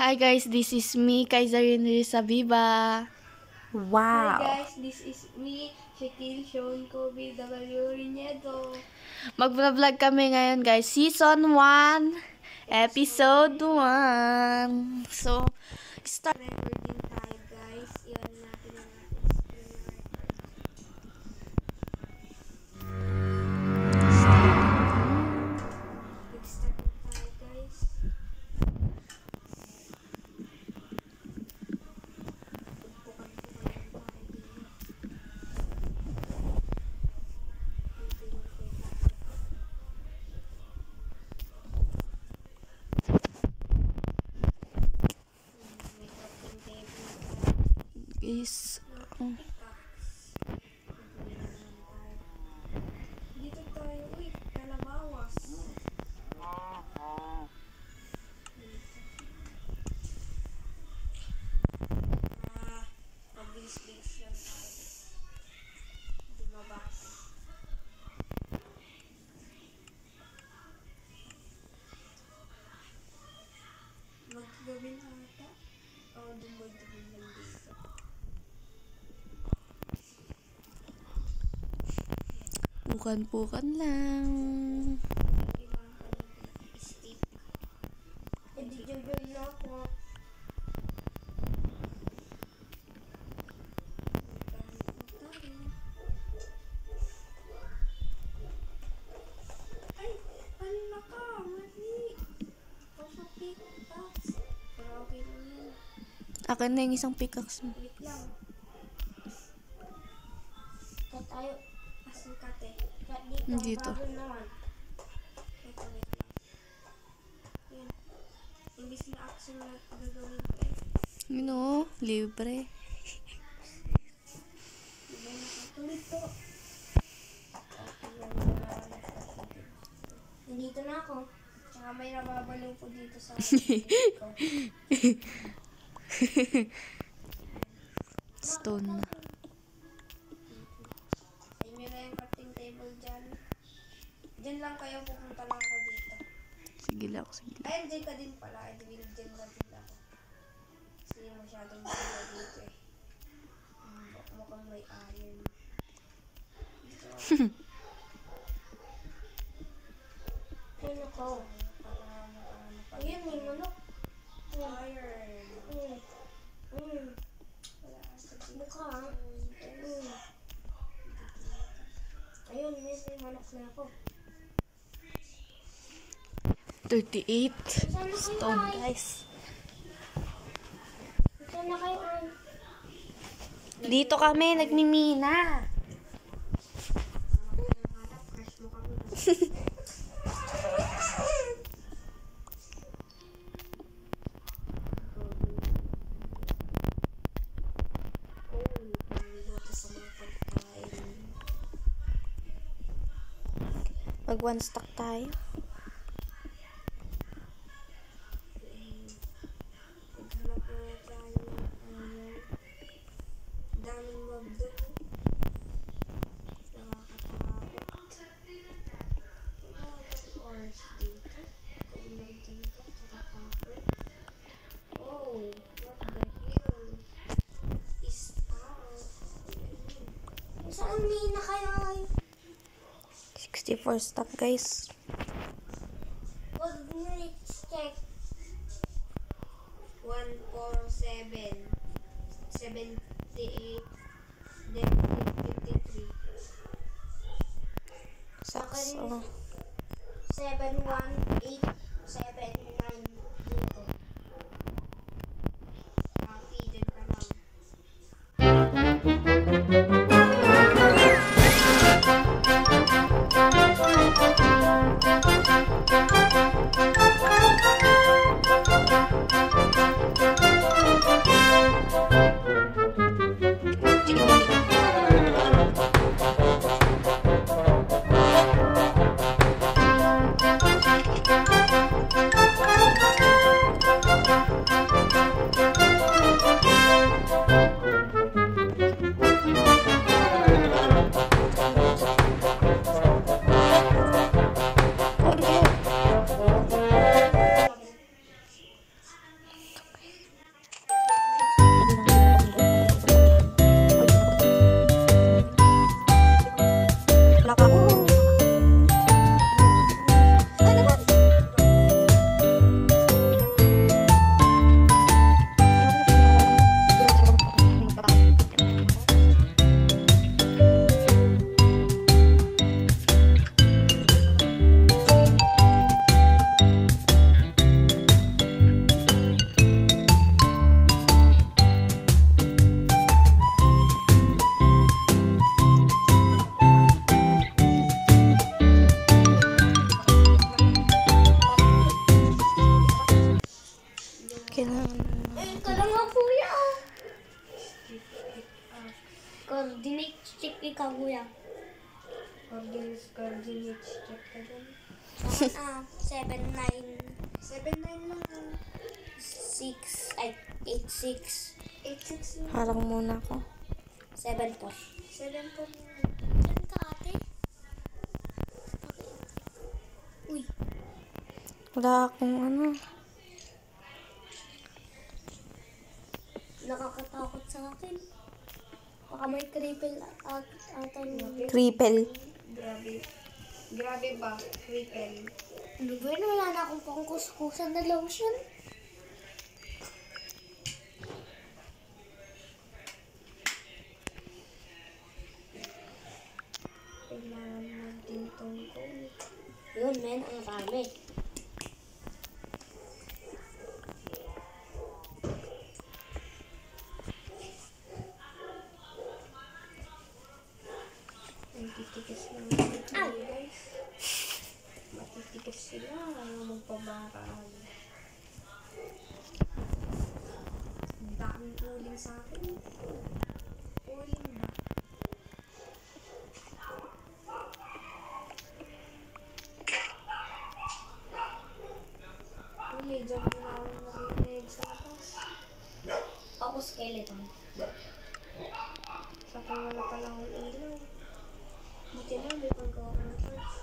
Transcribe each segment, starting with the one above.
Hi guys, this is me, Kaizarin Rizaviva. Wow. Hi guys, this is me, Shaquille Sean Kobe W. Rinedo. Mag-vlog kami ngayon guys, Season 1, Episode 1. So, start. Recording tayo guys. Iwan natin ang ating screen record. Start tayo guys. Is Dito tayo, uy, kalabawas. Mabilis-bilis lang tayo. Hindi mabasa. Magagawin ata. O, dumagdagin lang dito. pukan-pukan lang. Iwan ko ng stick. Hindi jojoy na ako. Ay, ano na ka? Mali. Oso pickaxe. Pero okay lang yun. Akin na yung isang pickaxe mo. Wait lang. Ito tayo. Asan ka, te? Dito. Bago naman. Ito, wait lang. Yan. Imbis na action na gagawin ko eh. Libre. Diba nakatuloy to? Nandito na ako. Tsaka may nababalaw po dito sa ko. Stone na. Sa inyo na yung crafting table dyan. Dyan lang kayo, pupunta lang ako dito. Sige lang, sige lang. Ay, dyan ka din pala. Ay, dyan na din ako. Kasi masyadong maganda dito eh. Mukhang may iron. Dito. Ayun ako. Ayun, may manok. Iron. Wala sa mukha. Ayun, may manok na ako. 38 stone guys. Saan na kayo? Dito kami nagmimina. Mag one stack tayo. Daming mob doon. Nakakatakot. Orange dito. Kulay dito. Tsaka copper. Oh, what the hell is that? Saan mina kayo? 64 stack guys. Wag mo check. 147 78 then 53 Sakso. 71879 dito. Happy din ka lang. Coordinate check ikaw, kuya. Coordinate check ka dyan. Saan 7, 9. 7, 9 lang. 6, ay, 8, 6. 8, 6 lang. Harang muna ako. 7 po. 7 po. Saan ka, ate? Uy. Wala akong ano. Nakakatakot sa akin. Baka may triple ata niya. Triple. Grabe ba? Triple. Ano ba yun? Wala na akong pangkuskusan na lotion. Kailangan natin tungkol. Yun, men. Ang dami. Matitigas lang tayo, guys. Matitigas sila. Ayaw magpabaraan. Ang daming uling sa akin. Uling ba? Uy, dyan din ako nakikinig sa atas. Ako skeleton. Saka wala pala akong ilaw. Buti na, may panggawa ng torch.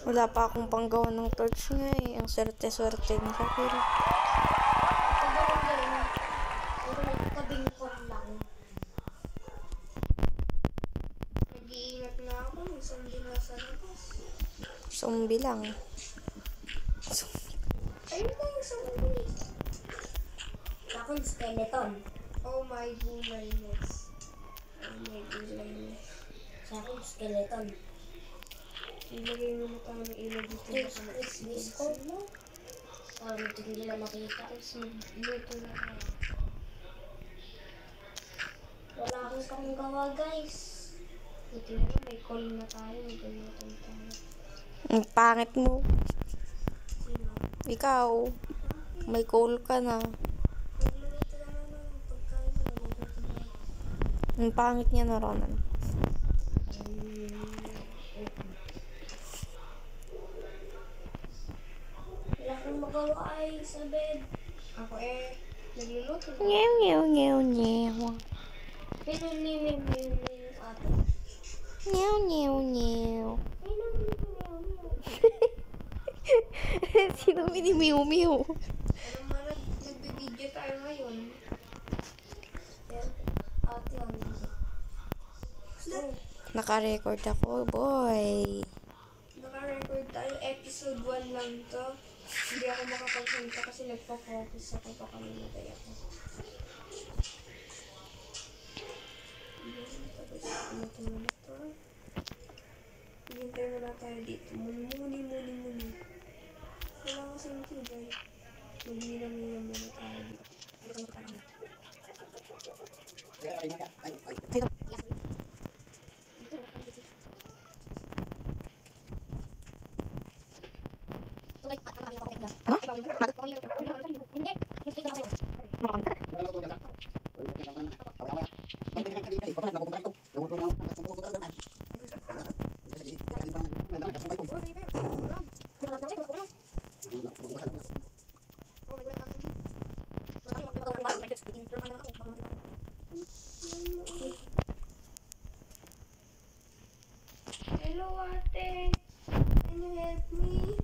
Wala pa akong panggawa ng torch nga eh. Ang swerte-swerte ni Shakira. Pagawang gawin, pero nagkabingkot lang. Nag-iingat na ako, may zombie na sa labas. Zombie lang. Ayun na yung zombie. Akong skeleton. Oh my goodness. Oh my goodness. Sa akong skeleton. Ilagay mo na tayo ng ilaw dito. This code mo. Para hindi nila makita. Luto na tayo. Wala akong panggawa, guys. Buti na lang, may call na tayo. May gamitan tayo. Ang pangit mo. Sino? Ikaw. May goal ka na. Magluluto lang naman ng pagkain na magluluto na. Ang pangit niya na, Ronan. Wala akong magawa ay sa bed. Ako nagluluto na. Nyew, nyew, nyew, nyew. Pero yung ate. Nyew, nyew, nyew. Sino minimiw-miw? Alam mo na, nagbibideo tayo ngayon. Ate, Naka-record ako, boy. naka-record tayo. Episode 1 lang to. Hindi ako makapagsalita kasi nagpa-focus ako. Baka namatay ako. Tapos, ito muna to. Hintay muna tayo dito. Muni. Wala kasing tibay. Magminam-minam muna tayo dito. Hello, ate. Can you help me?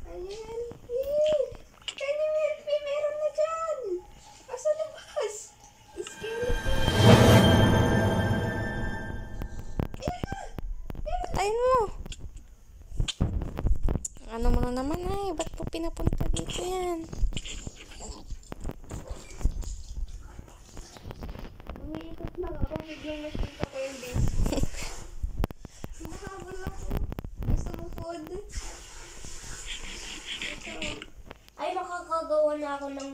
Can you help me? Can you help me? Meron na dyan. Asa labas? Skeleton. Patayin mo. Ano mo na naman ay? Ba't po pinapunta dito yan? Umiikot na ako. Biglang nakita ko yung base. Nakahabol ako. Gusto mo food? Ay, makakagawa na ako ng...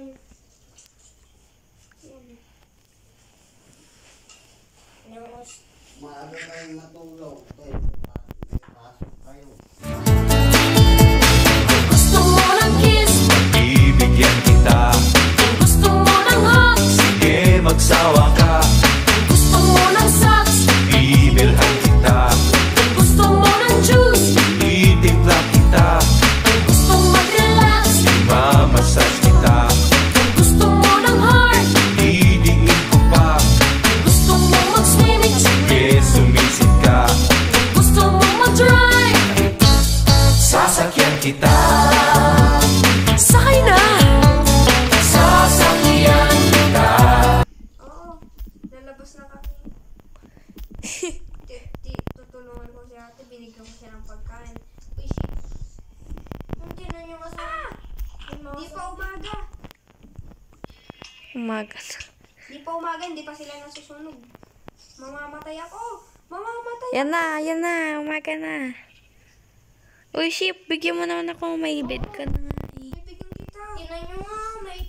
Maaga kayong matulog. May pasok kayo. Gusto mo ng kiss, Ibigyan kita, gusto mo ng hugs, sige binigyan ko siya ng pagkain. Uy, shit. Hindi na yung asawa. Di pa umaga. Umaga na. Di pa umaga, hindi pa sila nasusunog. Mamamatay ako. Mamamatay. Yan na. Umaga na. Uy, Ship, bigyan mo naman ako. May bed ka na nga eh. Bibigyan kita. Tingnan nyo nga, may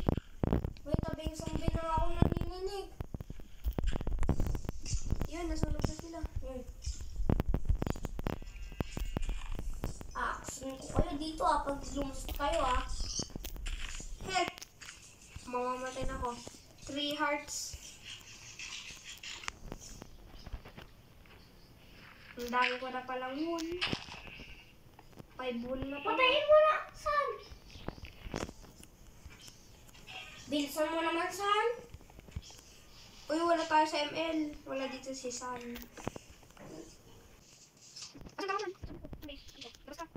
tabing zombie na ako nanininig. Yun, nasunog na sila. Yun. Sunod ko kayo dito pag lumusot kayo Help! Mamamatay na ako. 3 hearts. Ang dami ko na palang wool. 5 wool na pala. Patayin mo na! San? Bilsan mo naman, San. Uy, wala tayo sa ML. Wala dito si San. Asan ka naman? Labas ka.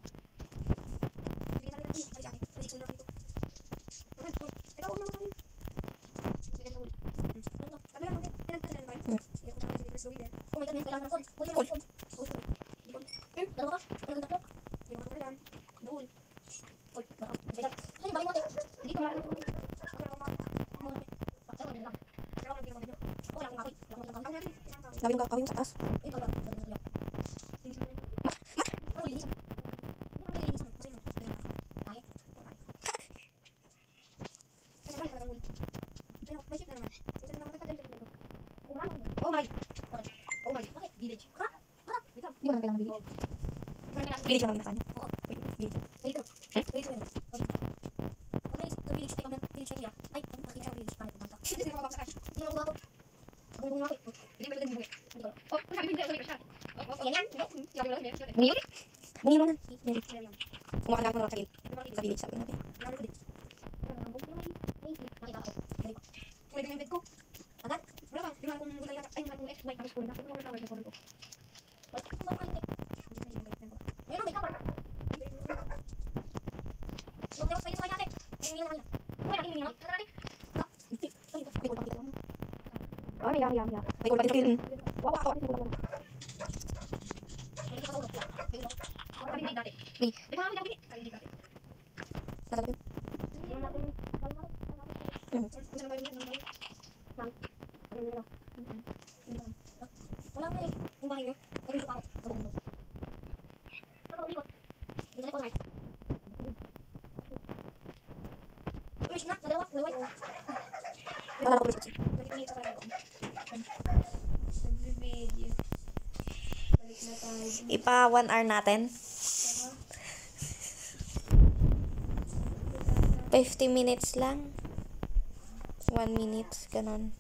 Kawin sa taas. Village. Hindi ko naman kailangan village. Village naman nasa kanya. Bungin mo na. Kumuha ka na sa village, sabi natin. Ya. May kulpa din sa kilin. Wawa ako. May. Nasa yun. Wala ko message. Ipa 1 hour natin. 50 minutes lang. 1 minute, ganon.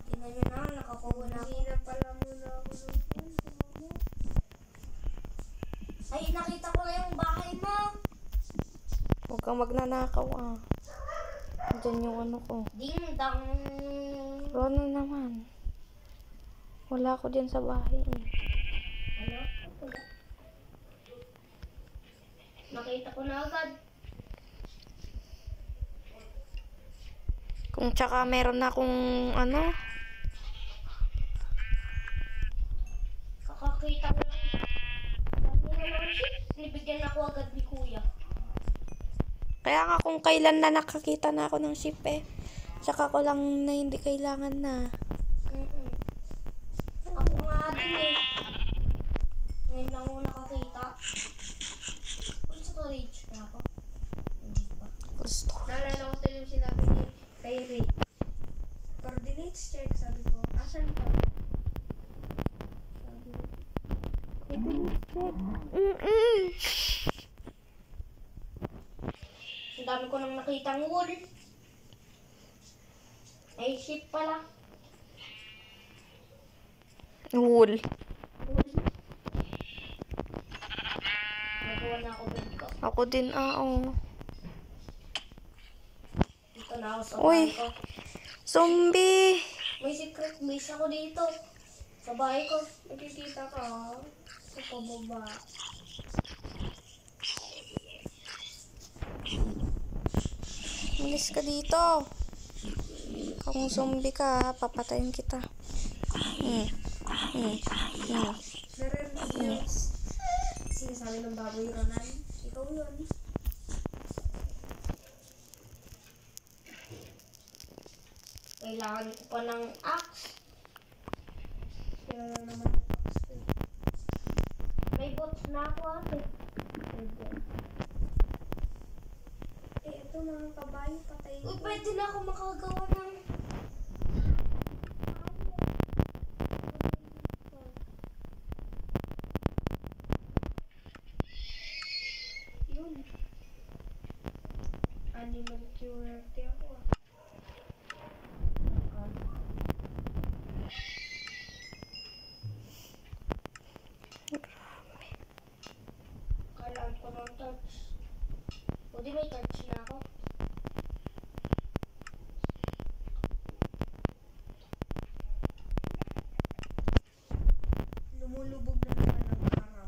Tingnan nyo na, nakakuha na ako. Hindi pala muna ako ng Ay, nakita ko na yung bahay mo. Huwag kang magnanakaw Diyan yung ano ko. Ding dang. Ano naman? Wala ko dyan sa bahay Ano? Nakita ko na agad. Kung tsaka meron na akong ano. Kakakita ko lang. Nibigyan ako agad ni Kuya. Kaya nga kung kailan na nakakita na ako ng ship Tsaka ko lang na hindi kailangan na. Ako nga din Ngayon lang ako nakakita. Kung storage na ako. Hindi pa. Gusto. Naalala ko yung sinabi ni kay Ray. Coordinates check, sabi ko. Asan ka? Sabi ko. Ang dami ko nang nakitang wool. Ay, ship pala. Wool. Nagawa na ako bed ko. Ako din, Dito na ako sa Uy. bahay ko. Zombie! May secret base ako dito. Sa bahay ko. Nakikita ka sa pababa. Alis ka dito. Kung zombie ka, papatayin kita. tayo ng baboy, Ronan. Ikaw yun. Kailangan ko pa ng axe. Kaya lang naman yung axe ko. May bots na ako ate. Ito mga kabayo, patay. Uy, pwede na ako makagawa ng... Yun. Animal cruelty ako ah. Kailangan ko ng torch. O di may torch na ako. Lumulubog na naman ang araw.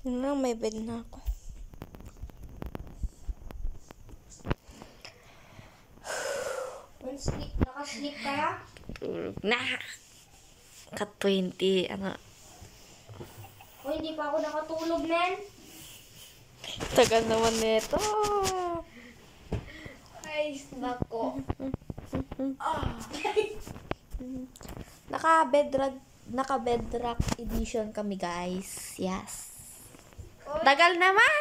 Yun lang, may bed na ako. Sleep, naka-sleep kaya? Tulog na. Ka-20, ano. O hindi pa ako nakatulog, men. Tagal naman nito. Ay, nako. Naka-bedrock edition kami, guys. Yes. Tagal naman.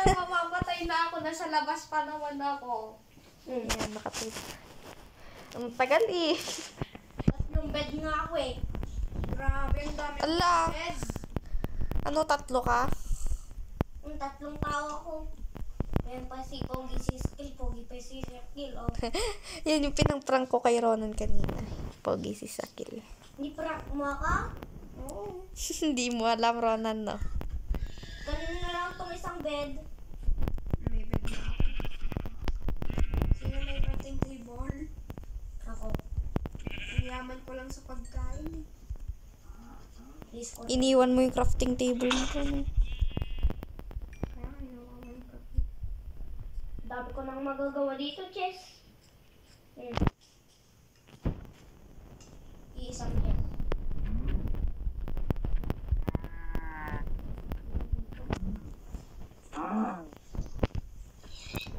Mamamatay na ako. Nasa labas pa naman ako. Ayan, nakatulog. Ang tagal eh. Tatlong bed nga ako eh. Grabe, ang dami Ala. bed. Ano, 3 ka? Tatlong tao ako. Ayan pa si Pogi si Skill, Pogi pa si Skill. Oh. Yan yung pinang-prank ko kay Ronan kanina. Pogi si Sakil. Hindi prank mo ka? Oo. Hindi mo alam, Ronan, no? Ganun na lang itong isang bed. May bed na ako. Sino may crafting table? Ako. Ang yaman ko lang sa pagkain. Please ko. Iniwan mo yung crafting table mo. Ronan. Kaya ginawa ko yung crafting. Dami ko nang magagawa dito, Chess. Ayan. Iisang yan.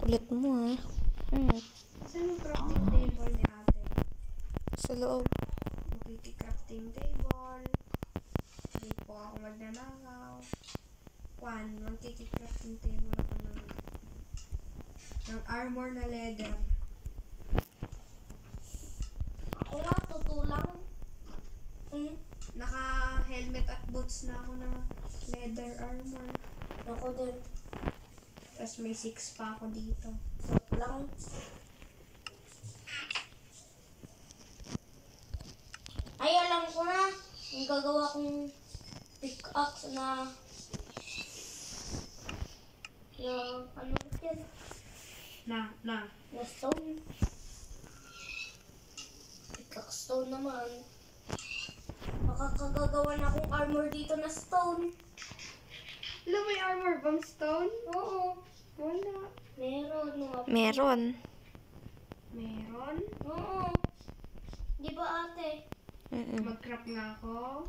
Kulit mo, ha? Saan yung crafting table ni ate? Sa loob. Crafting table. Hindi po ako magnanakaw. Crafting table ako ng armor na leather. Ako nga, tutulang. Naka-helmet at boots na ako ng leather armor. Ako din. Tapos may 6 pa ako dito. Lang. Ay, alam ko na. Ang gagawa kong pickaxe na yung ano yan? Na. Na stone. Pickaxe stone naman. Makakagagawa na akong armor dito na stone. Hello, may armor bang stone? Oo. Wala. Meron nga. Meron. Meron? Oo. Di ba ate? Mag-craft nga ako.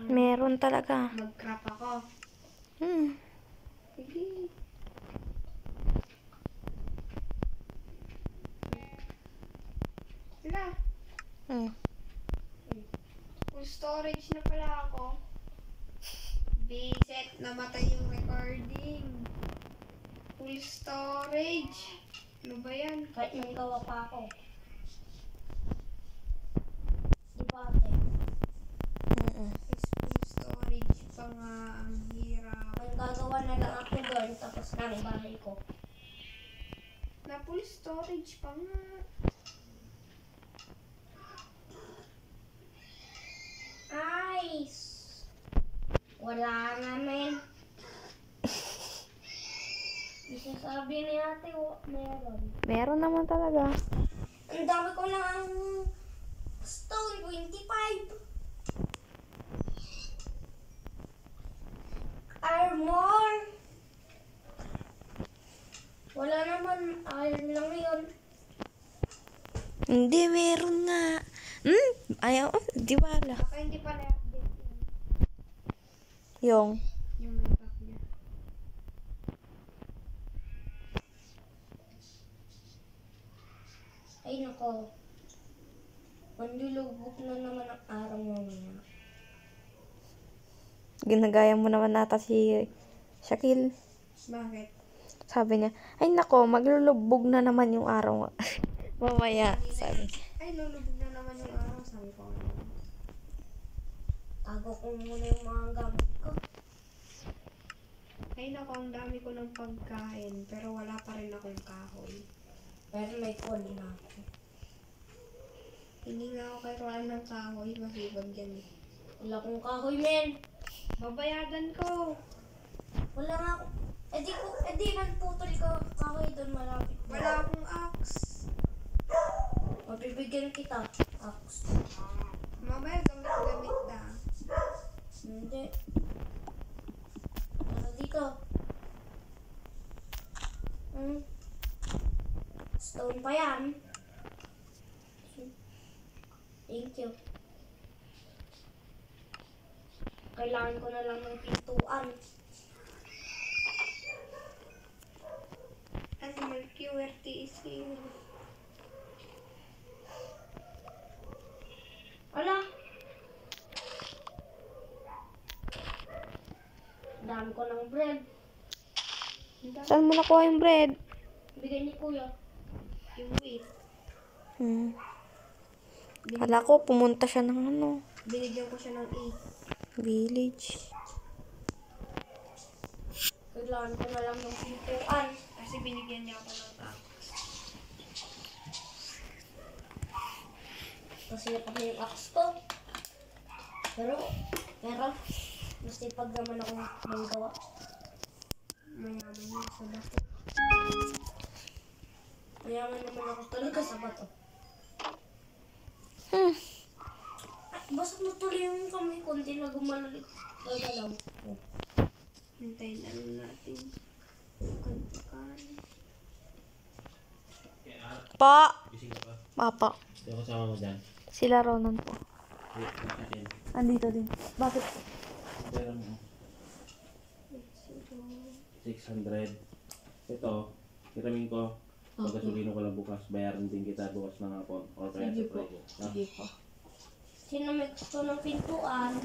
Meron talaga. Mag-craft ako. Sige. Wala. Full storage na pala ako. Biset, namatay yung recording. Full storage. Ano ba yan? Kahit may gawa pa ako. Di ba ate? Is full storage pa nga. Ang hirap. Ang gagawa na lang ako doon tapos na ang bahay ko. Na full storage pa nga. Ice! Wala nga, men. Isasabi ni ate, meron. Meron naman talaga. Ang dami ko lang stone, 25. Armor! Wala naman, iron lang yun. Hindi, meron nga. Ayaw, di wala. Baka hindi pa na-update yun. Yung, Yung Minecraft niya. Ay, nako. Manlulubog na naman ang araw mamaya. ginagaya mo naman nata si Shakil. Bakit? Sabi niya, ay nako, maglulubog na naman yung araw. Mamaya, sabi niya. Ay, lulubog na naman yung araw. Sabi ko. Tago ko muna yung mga gamit ko. Ay, naku, ang dami ko ng pagkain. Pero wala pa rin akong kahoy. Pero may phone na ako. Hindi nga ako kay Roan ng kahoy. Masibag yan eh. Wala akong kahoy, men. Babayadan ko. Wala nga ako. Eh di man putol ko kahoy doon malapit. Wala akong axe. Mabibigyan kita. Ax. Mamaya gamit-gamit na. Hindi. Ano dito? Stone pa yan. Thank you. Kailangan ko na lang ng pintuan. Animal QWERTY is here. Wala. Dami ko ng bread. Saan mo nakuha yung bread? Bigay ni kuya. Yung wheat. Wala ko, pumunta siya ng ano, Binigyan ko siya ng 8. village. Kailangan ko na lang ng pintuan. Kasi binigyan niya ako ng axe. Kasi napag yung axe ko. Pero, mas ipag naman ako ng gawa. Mayaman niya sa bato. Mayaman naman ako talaga sa bato. Hmm. At basta mo tuloy yung kamay ko, hindi na gumalalit. Gagalaw. Hintayin na lang natin. Pagkain. Pa! Gising ka pa. Papa. Yung kasama mo dyan. Sila Ronan po. Wait, akin. Andito din. Bakit? Pero mo. 600. Ito, kiramin ko. Pagkasulino ko lang bukas. Bayaran din kita bukas ng hapon. Or kaya sa Friday. Ha? po. Sino may gusto ng pintuan?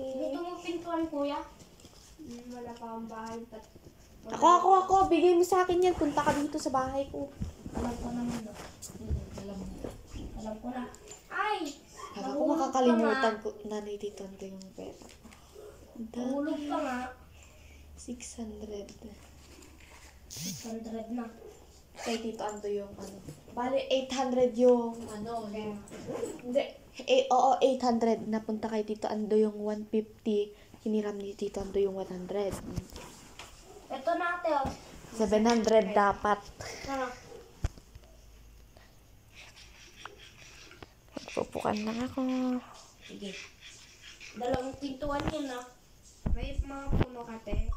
Gusto mo pintuan, kuya? Wala pa akong bahay. Ako. Bigay mo sa akin yan. Punta ka dito sa bahay ko. Alam ko naman. Alam ko na. Ay! Ako makakalimutan ko na dito yung pera. Nahulog ka nga. 600. 600 na. Kay Tito Ando yung ano. Bale, 800 yung ano. Hindi. Oo, 800. Napunta kay Tito Ando yung 150. Hiniram ni Tito Ando yung 100. Ito na ate, oh. 700 dapat. Ano? Pupukan lang ako. Sige. Dalawang pintuan yun, ah. May mga puno ka, te.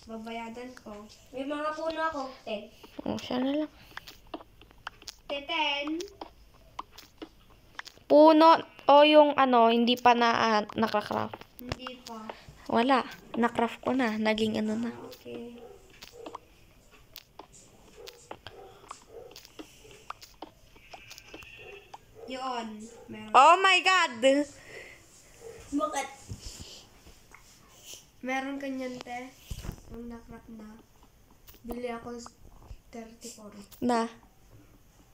Babayadan ko. May mga puno ako. 10. Siya na lang. Te, 10. Puno o yung ano, hindi pa na nakakraft. Hindi pa. Wala. Nakraft ko na. Naging ano na. Okay. Yun. Meron. Oh my God! Bakit? Meron kanyan, te. Yung nakrap na. Bili ako 34. Na?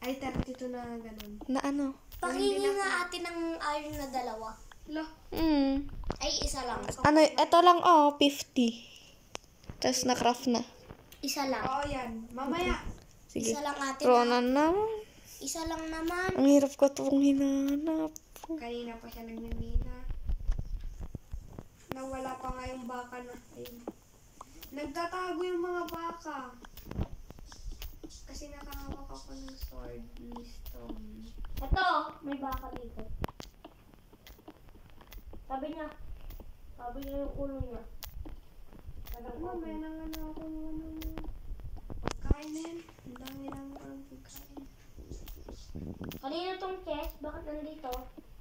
Ay, 32 na ganun. Na ano? Pakingi nga ate ng iron na dalawa. Lo. Ay, isa lang. Ano, eto lang 50. Tapos nakraft na. Isa lang. Oo, yan. Mamaya. Sige. Isa lang ate na. Ronan naman. Isa lang naman. Ang hirap ko itong hinanap. Kanina pa siya nagmimina. Nawala pa nga yung baka na. Ayun. Nagtatago yung mga baka. Kasi nakahawak ako ng sword ni Stone. Ito, may baka dito. Sabi niya yung ulo niya. Parang Mamaya na nga na ako ng ano. Pagkain. pagkain na yan. Ang dami namin ang pagkain. Kanina tong chest, bakit nandito?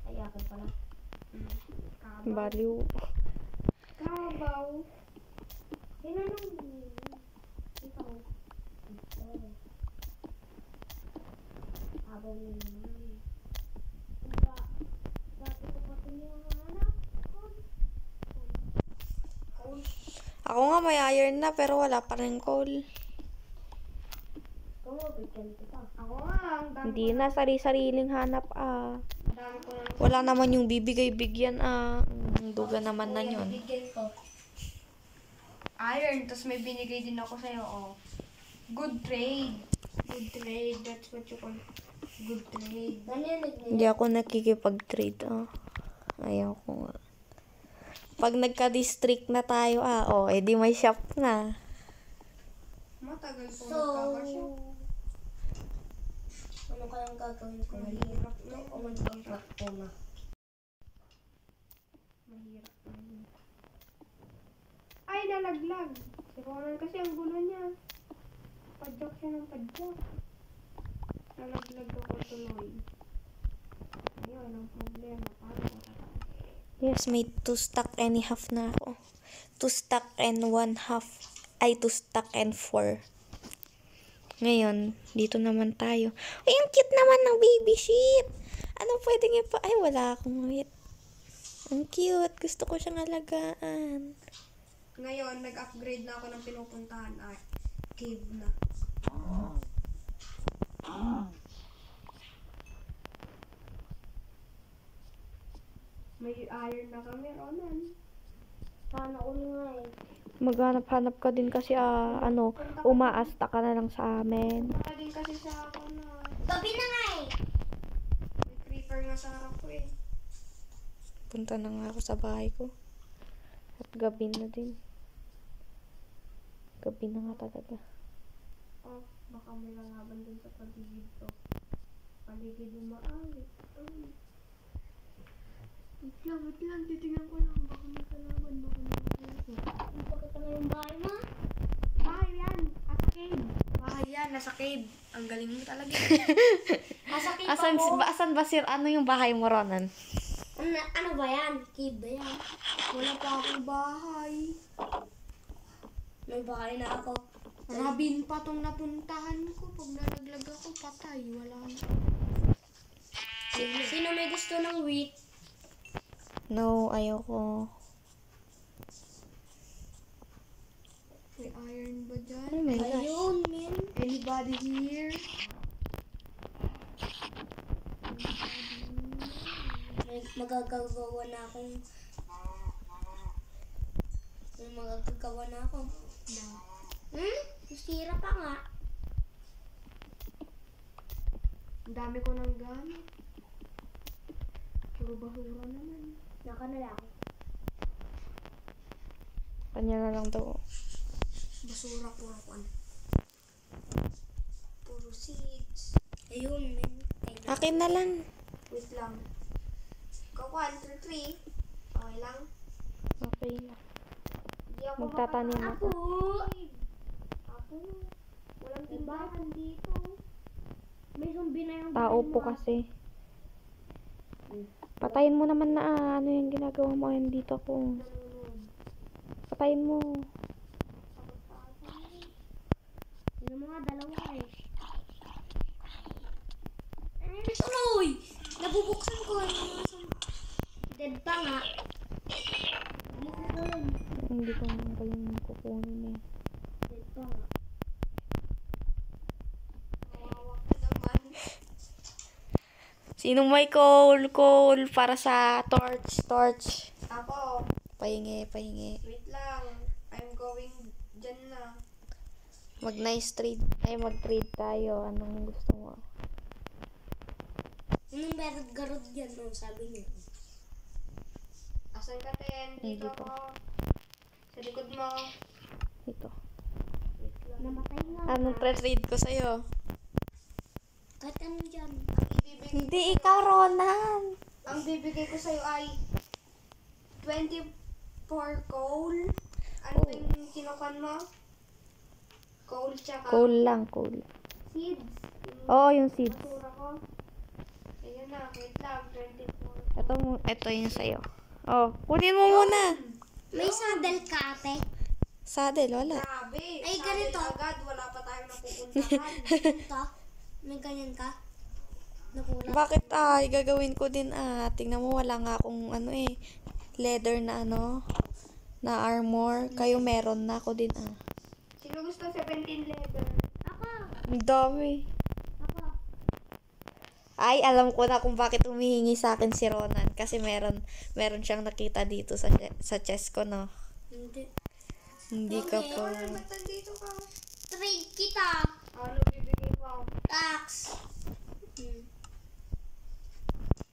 Ay, akin pala. Kabaw. Baliw. Kabaw. Yun na nung... Ito. Ito. Habang yun naman. Dati ko pa tinihanap. Coal. Ako nga may iron na pero wala pa rin coal. Ikaw, bigyan kita. Ako nga, ang dami Hindi na sari-sariling hanap ang dami ko ng Wala naman yung bibigay-bigyan Ang duga naman na yun. Bigyan ko. iron, tapos may binigay din ako sa'yo, oh. Good trade. Good trade, that's what you call good trade. Naninig Hindi ako nakikipag-trade Ayaw ko nga. Pag nagka-district na tayo edi may shop na. Matagal po So, magkakasya. ano kayang gagawin ko? Mahirap na. O mag-contract ko na. Mahirap na yun. Ay, nalaglag. Si Ronan kasi ang gulo niya. Padyak siya ng padyak. Nalaglag ako tuloy. Ayun, ang problema. Paano ko tataas? Yes, may 2 stack and a half na ako. 2 stack and 1 half. Ay, 2 stack and 4. Ngayon, dito naman tayo. Ay, ang cute naman ng baby sheep. Ano pwede nga pa? Ay, wala akong wait. Ang cute. Gusto ko siyang alagaan. Ngayon, nag-upgrade na ako ng pinupuntahan. Ay, cave na. May iron na kami, Ronan. Sana uli nga eh. Maghanap-hanap ka din kasi umaasta ka na lang sa amin. Wala din kasi sa ako na. Gabi na nga eh. May creeper nga sa harap ko eh. Punta na nga ako sa bahay ko. At gabi na din. Gabi na nga talaga. Oh, baka may lalaban dun sa paligid to. Paligid yung maawit. Wait lang, titingnan ko lang. Baka may kalaban, baka may kalaban. Ang pakita na yung bahay mo. Bahay yan, at cave. Bahay yan, nasa cave. Ang galing mo talaga. Nasa cave Asan, ako. asan ba ano yung bahay mo, Ronan? Ano ba yan? Cave ba yan? Wala pa akong bahay. May bahay na ako. Rabin pa tong napuntahan ko. Pag nalaglag ako, patay. Wala na. Sino may gusto ng wheat? No, ayoko. May iron ba dyan? Oh my gosh. Ayun, men. Anybody here? May magagagawa na akong... May magagagawa na ako. Sira pa nga. Ang dami ko ng gamit. Puro bahura naman. Naka na lang. Kanya na lang daw. Basura, puro kwan. Puro seeds. Ayun, men. Akin na lang. Wait lang. Ikaw, 1, 2, 3. Okay lang. Okay na. Hindi ako Magtatanim Ako! ako. Ako! Walang Timbahan dito. May zombie na yung Tao bahay po mo. kasi. Patayin mo naman na ano yung ginagawa mo. Ayun dito ako. Patayin mo. Yung mga dalawa eh. Tuloy! Nabubuksan ko. Dead pa nga. Hindi ko naman pala yung kukunin eh. Dead pa nga. Kawawa ka naman. Sinong may coal para sa torch? Ako, Pahingi. wait lang. I'm going dyan na. Mag-nice trade. Ay, mag-trade tayo. Anong gusto mo? Anong meron garod yan no? Sabi niya. Asan ka, Ten? Dito Dito. ako. Sa likod mo. Ito. Wait lang. Namatay nga. Anong trade ko sa'yo? Kahit ano dyan. Hindi, ikaw, Ronan. Ang bibigay ko sa'yo ay 24 coal. Ano Oh. yung kinukan mo? Coal tsaka Coal lang, coal. seeds. Oo, yung seeds. Basura ko. Ayan na, wait lang, 24. Ito yung sa'yo. Oh, kunin mo muna. May saddle ka, ate. Saddle, wala. Grabe. Ay, sabi ganito. agad, wala pa tayong napupuntahan. Ito. May ganyan ka. Nakulang. Bakit gagawin ko din tingnan mo, wala nga akong leather na na armor. Kayo meron na, ako din Sino gusto 17 leather? Ako. Ang dami. Ako. Ay, alam ko na kung bakit humihingi sa akin si Ronan. Kasi meron siyang nakita dito sa chest ko, no? Hindi. Hindi ka Okay. po. Ba't nandito ka? Trade kita. Ano bibigay mo? Tax.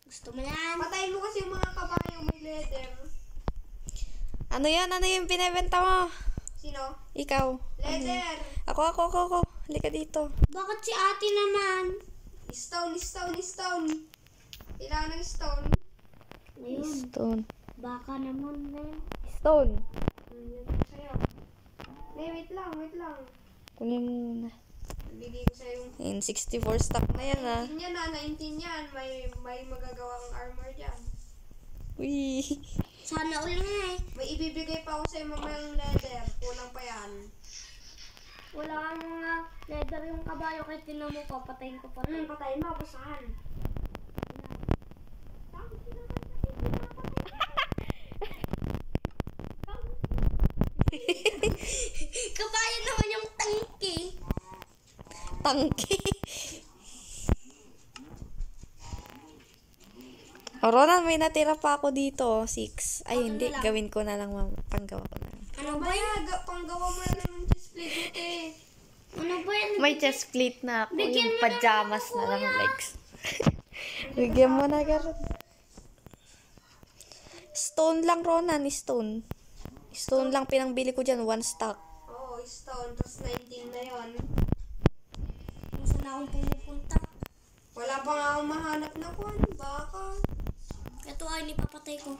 Gusto mo yan? Patayin mo kasi yung mga kabayong may leather. Ano yung binibenta mo? Sino? Ikaw. Leather! Ako. Halika dito. Bakit si ate naman? Stone. Kailangan ng stone. Ayun. Stone. Baka naman na yun. Stone. Yan sa'yo. Wait lang. Kunin mo muna. Bigay ko sa'yo yung... In 64 stock na yan, 19 yan. May magagawang armor dyan. Uy. Sana all nga eh. May ibibigay pa ako sa'yo mamayang leather. Kulang pa yan. Wala kang mga leather yung kabayo kahit tinan mo papatayin ko pa. Patayin mo. Basahan. Kabayo naman yung tangki. Tangke. Oh, Ronan, may natira pa ako dito. 6. Ay, hindi. Gawin ko na lang, mama. Panggawa ko na lang. Ano ba yan? Panggawa mo na lang ng display dito eh. Ano ba yan? May chest plate na ako. Bigyan Yung mo pajamas na lang legs. Bigyan mo na, Garot. Stone lang, Ronan. Stone. Stone lang pinangbili ko dyan. 1 stock. Oo, stone. Tapos 19 na yon. Kung saan akong pumupunta? Wala pa nga akong mahanap na kwan. Baka. Ito ay nipapatay ko.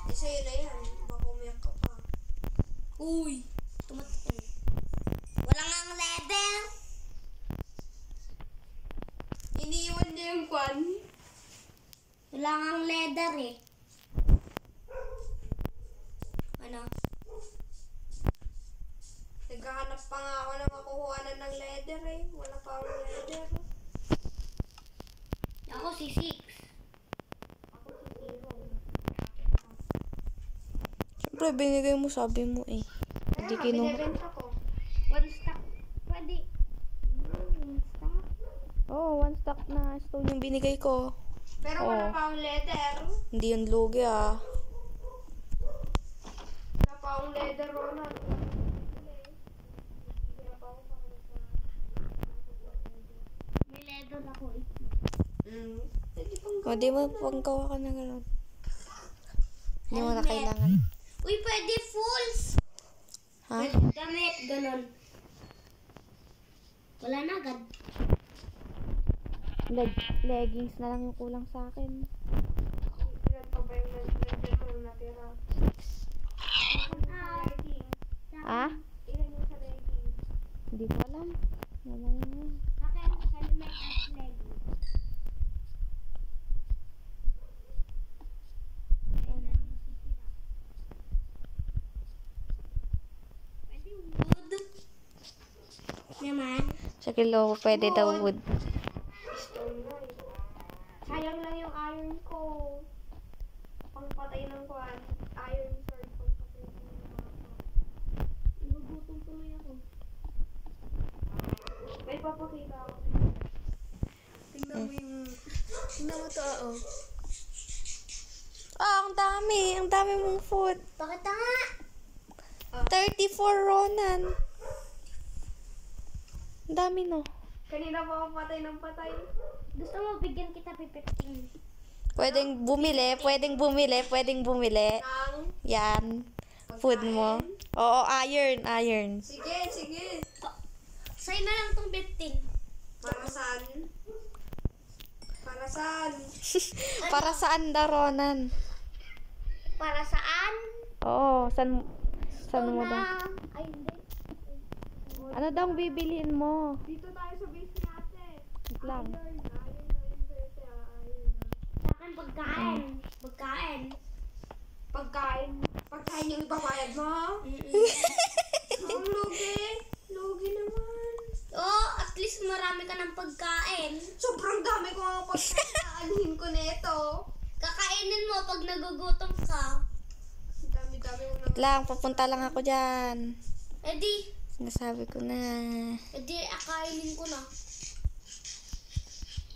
Isa yun na yan. Baka umiyak ka pa. Uy! Tumatin. Wala nga ang leather. Iniiwan niya yung kwan. Wala nga ang leather eh. Ano? Naghahanap pa nga ako ng makukuhanan ng leather eh. Wala pa akong leather. Ako si Six. Ako si Zero. Siyempre, binigay mo, sabi mo eh. Hindi Kaya kinuha. binibenta ko. One stock. Pwede. One stock? Oh, 1 stock na stone yung binigay ko. Pero wala pa akong leather. Hindi yun lugi Wala pa akong leather, Ronan. May leather ako eh. O, di mo panggawa ka na gano'n. Hindi mo na kailangan. Uy, pwede fulls. Ha? Damit, ganon. Wala na agad. Leggings na lang yung kulang sa akin. Ilan pa ba yung leather ko na natira? Ah? Ilan yung sa leggings? Hindi ko alam. Mamaya na. Akin, helmet at leg. Pwede wood. Naman. Sa kilo, pwede daw wood. Stone na eh. Sayang lang yung iron ko. Pangpatay ng kwan. Iron sword pangpatay ng mga. Nagugutom tuloy ako. May papakita ako. Tingnan mo yung... Tingnan mo to, oh. Ang dami. Ang dami mong food. Bakit nga? 34, Ronan. Ang dami, no? Kanina pa ako patay ng patay. Gusto mo bigyan kita pipipting? Pwedeng bumili. Ang Yan. Food mo. Oo, iron. Sige. Sa'yo na lang tong 15. Para saan? Para saan? Para saan da, Ronan? Para saan? Oo, saan mo daw? Ay, hindi. Ano daw ang bibiliin mo? Dito tayo sa base ni ate. Wait lang. Ayun na ate. Ayun na. Sa akin, pagkain. Pagkain. Pagkain yung ibabayad mo? Ang lugi. Lugi naman. Oh, at least marami ka ng pagkain. Sobrang dami ko ang pagkain. Aanhin ko nito. Kakainin mo pag nagugutom ka. Ang dami-dami ko Wait lang, papunta lang ako dyan. Eh di, Sinasabi ko na. akainin ko na.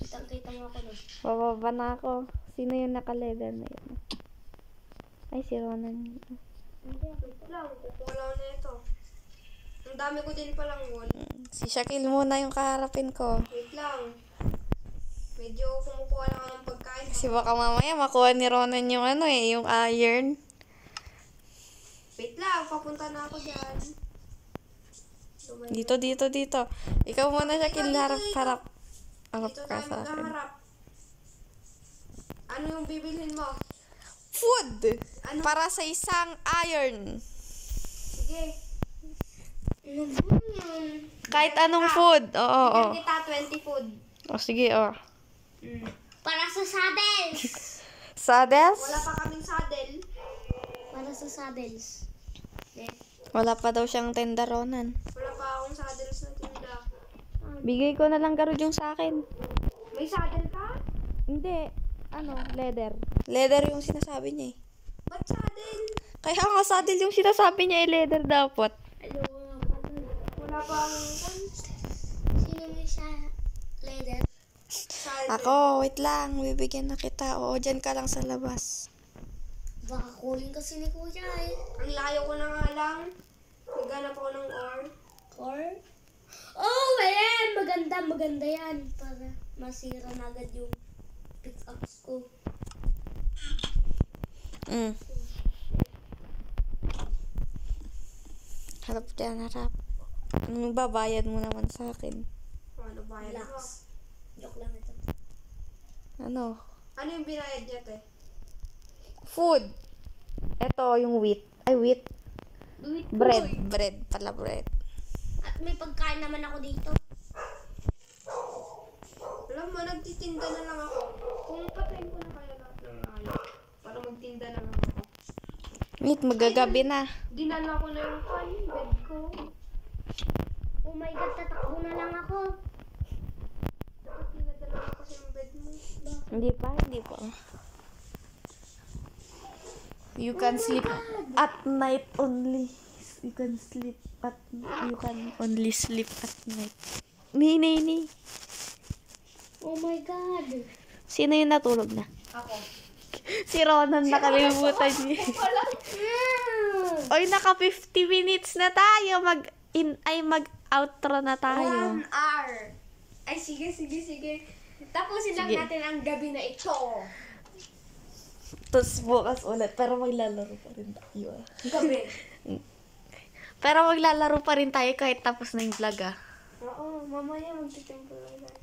Kitang-kita mo ako na. Bababa na ako. Sino yung naka-leather na yun? Ay, si Ronan. Hindi, wait lang. Kukuha lang na ito. Ang dami ko din palang wool. Si Shaquille muna yung kaharapin ko. Wait lang. Medyo kumukuha lang ako ng pagkain. Kasi baka mamaya makuha ni Ronan yung yung iron. Wait lang, papunta na ako dyan. Dito. Ikaw muna, Shaquille, harap. Harap Dito ka tayo sa akin. magkaharap. Ano yung bibilhin mo? Food! Ano? Para sa isang iron. Sige. Ano ba yan? Kahit anong food. Oo. Bigyan kita 20 food. O, sige, Para sa saddles. Saddles? Wala pa kaming saddle. Para sa saddles. Wala pa daw siyang tenda, Ronan. Wala pa akong saddles na tinda. Bigay ko na lang garod yung sa akin. May saddle ka? Hindi. Leather. Leather yung sinasabi niya eh. Ba't saddle? Kaya nga saddle yung sinasabi niya leather dapat. Ayoko nga pala. Wala pa akong Sino may sa leather? saddle. Ako, wait lang. Bibigyan na kita. Oo, dyan ka lang sa labas. Baka kuling kasi ni kuya eh. Ang layo ko na nga lang. Naghanap ako ng ore. Or? Oh, ayan! Maganda yan. Para masira na agad yung pick-ups ko. Harap dyan, harap. Anong babayad mo naman sa akin? Ano bayad mo? Relax. Joke lang ito. Ano yung binayad niya, te? Food. Ito, yung wheat. Ay, wheat. Bread. Bread pala, bread. At may pagkain naman ako dito. Alam mo, nagtitinda na lang ako. Kung patayin ko na kaya lahat ng ayos. Para magtinda na lang ako. Wait, magagabi na. Dinala ko na yung bed ko. Oh my God, tatakbo na lang ako. Dapat dinadala ko kasi yung bed mo. Hindi pa. You can sleep at night only. You can only sleep at night. Ni. Oh my God. Sino yung natulog na? Ako. Si Ronan, nakalimutan niya. Oy, naka 50 minutes na tayo. Mag-outro na tayo. 1 hour. Ay, sige. Tapusin lang Sige. natin ang gabi na ito. Tapos bukas ulit. Pero maglalaro pa rin tayo. Gabi. Pero maglalaro pa rin tayo kahit tapos na yung vlog Oo, mamaya magtitimpo lang tayo.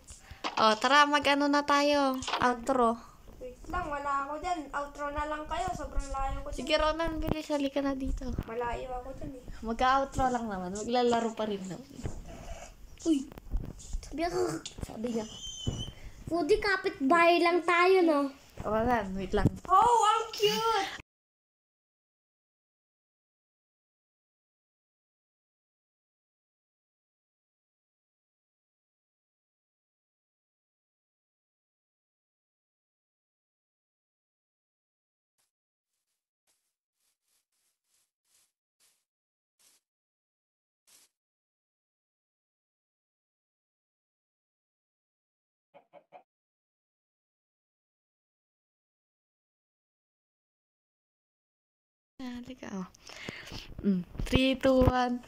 O, tara, mag-ano na tayo. Outro. Wait lang, wala ako dyan. Outro na lang kayo. Sobrang layo ko dyan. Sige, Ronan, bilis. Halika na dito. Malayo ako dyan eh. Mag-outro lang naman. Maglalaro pa rin naman. Uy. Sabi niya. Foodie, kapit-bahay lang tayo, no? Ronan, wait lang. Oh, ang cute! Halika, 3, 2, 1.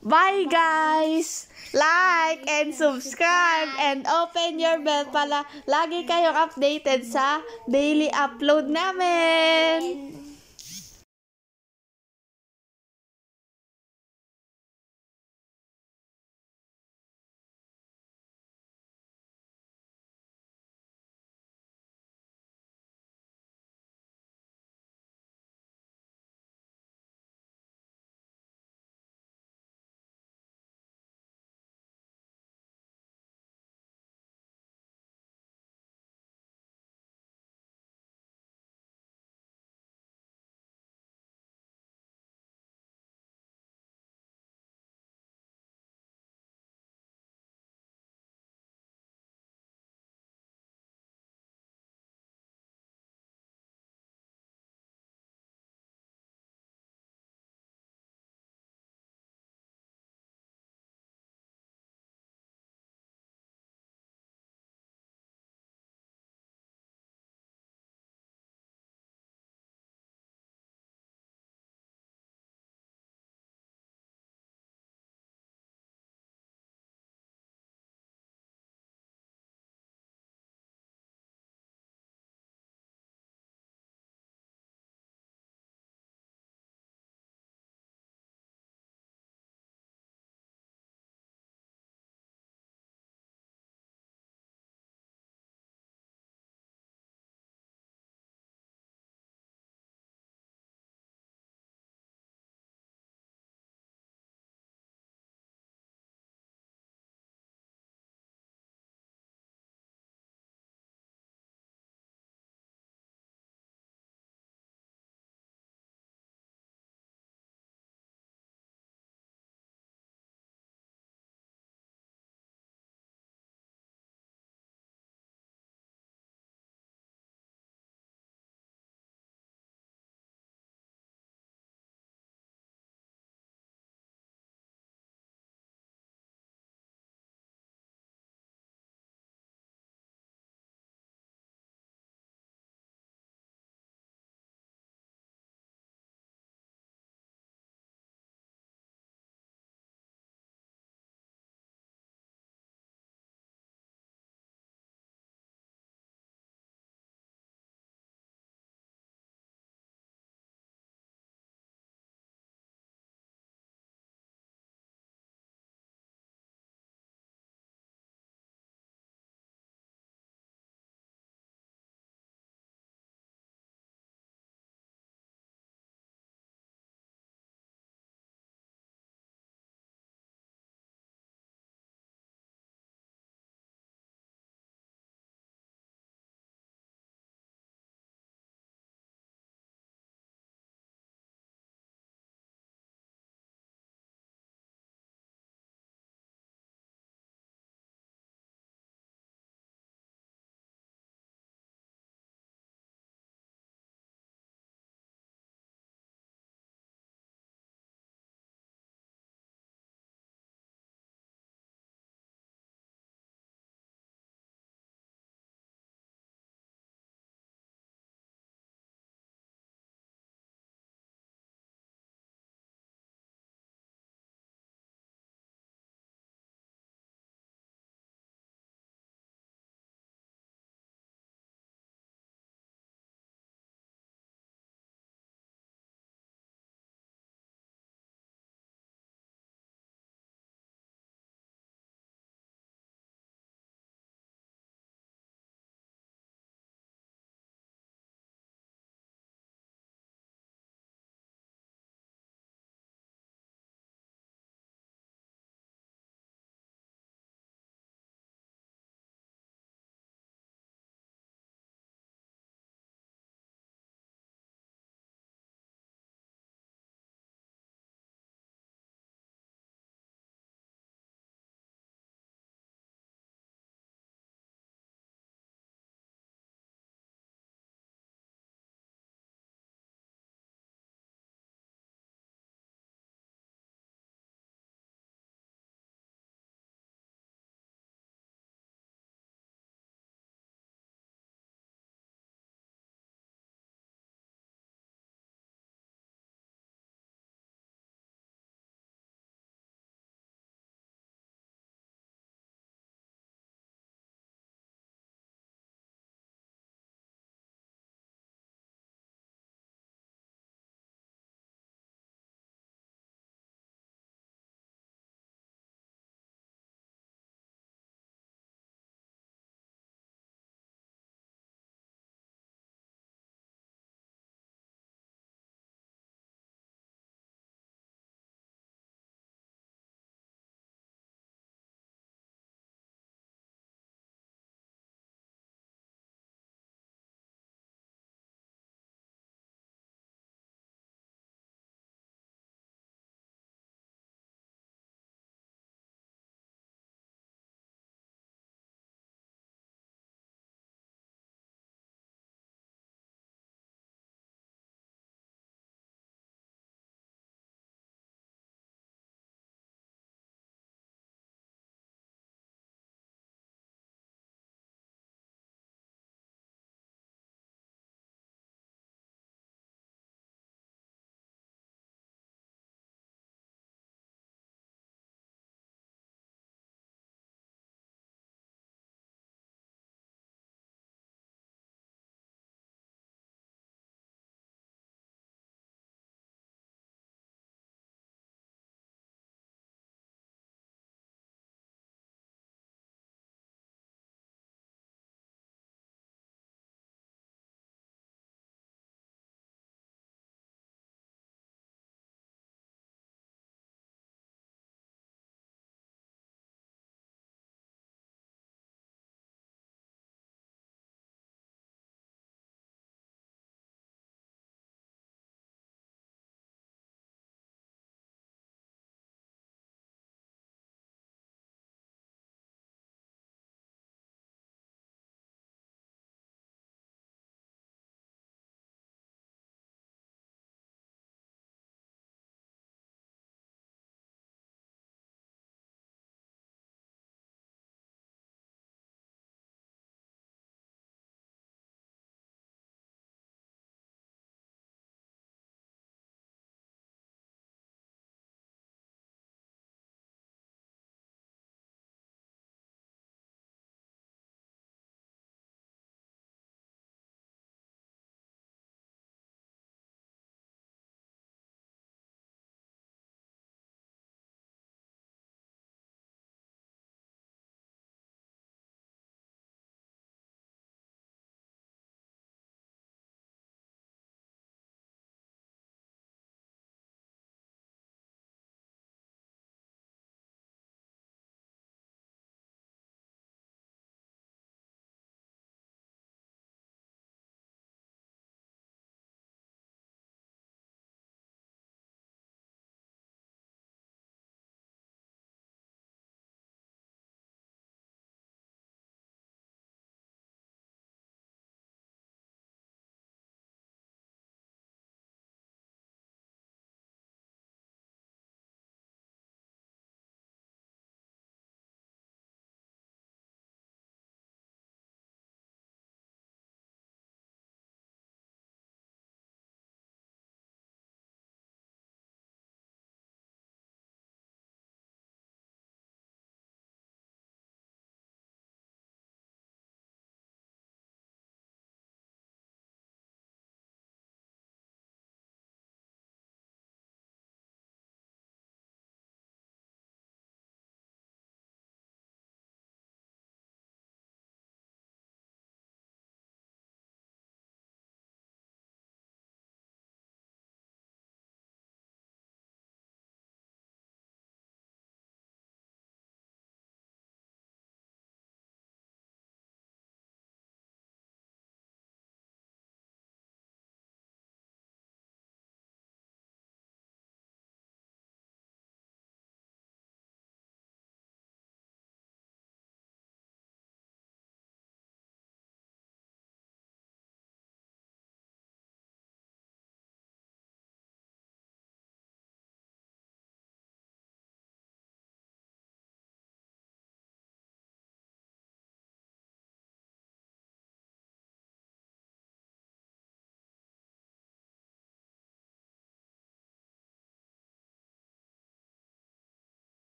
Bye, guys! Like and subscribe and open your bell para lagi kayong updated sa daily upload namin.